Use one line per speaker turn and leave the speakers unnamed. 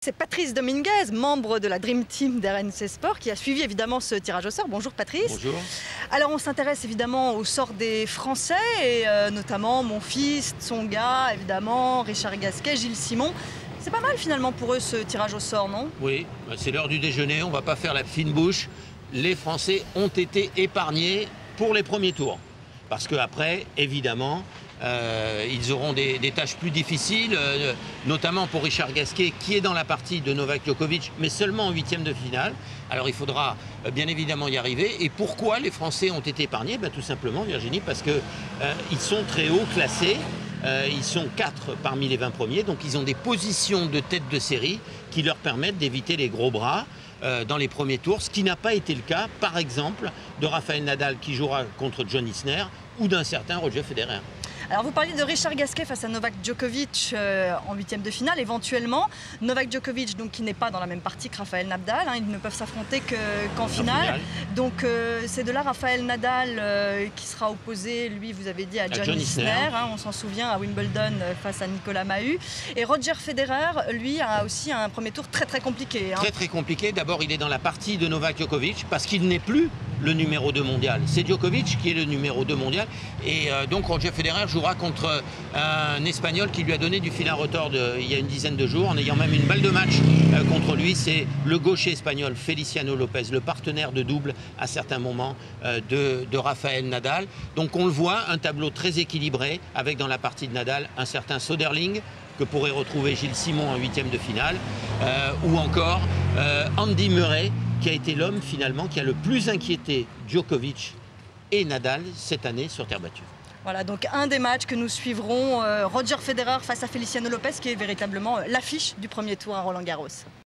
C'est Patrice Dominguez, membre de la Dream Team d'RMC Sport, qui a suivi évidemment ce tirage au sort. Bonjour Patrice.
Bonjour.
Alors on s'intéresse évidemment au sort des Français, et notamment mon fils, Tsonga, évidemment, Richard Gasquet, Gilles Simon. C'est pas mal finalement pour eux ce tirage au sort, non?
Oui, c'est l'heure du déjeuner, on ne va pas faire la fine bouche. Les Français ont été épargnés pour les premiers tours. Parce qu'après, évidemment, ils auront des tâches plus difficiles, notamment pour Richard Gasquet, qui est dans la partie de Novak Djokovic, mais seulement en huitième de finale. Alors il faudra bien évidemment y arriver. Et pourquoi les Français ont été épargnés? Tout simplement, Virginie, parce qu'ils sont très haut classés. Ils sont 4 parmi les 20 premiers, donc ils ont des positions de tête de série qui leur permettent d'éviter les gros bras dans les premiers tours, ce qui n'a pas été le cas, par exemple, de Rafael Nadal qui jouera contre John Isner ou d'un certain Roger Federer.
Alors vous parliez de Richard Gasquet face à Novak Djokovic en huitième de finale, éventuellement. Novak Djokovic, donc, qui n'est pas dans la même partie que Rafael Nadal, ils ne peuvent s'affronter qu'en finale. Donc c'est de là Rafael Nadal qui sera opposé, lui vous avez dit, à John Isner. On s'en souvient, à Wimbledon face à Nicolas Mahut. Et Roger Federer, lui, a aussi un premier tour très très compliqué.
Très très compliqué. D'abord il est dans la partie de Novak Djokovic parce qu'il n'est plus le numéro 2 mondial. C'est Djokovic qui est le numéro 2 mondial. Et donc Roger Federer jouera contre un Espagnol qui lui a donné du fil à retordre il y a une dizaine de jours, en ayant même une balle de match contre lui. C'est le gaucher espagnol Feliciano Lopez, le partenaire de double à certains moments de Rafael Nadal. Donc on le voit, un tableau très équilibré, avec dans la partie de Nadal un certain Soderling, que pourrait retrouver Gilles Simon en huitième de finale, ou encore Andy Murray, qui a été l'homme finalement qui a le plus inquiété Djokovic et Nadal cette année sur terre battue.
Voilà, donc un des matchs que nous suivrons, Roger Federer face à Feliciano Lopez, qui est véritablement l'affiche du premier tour à Roland-Garros.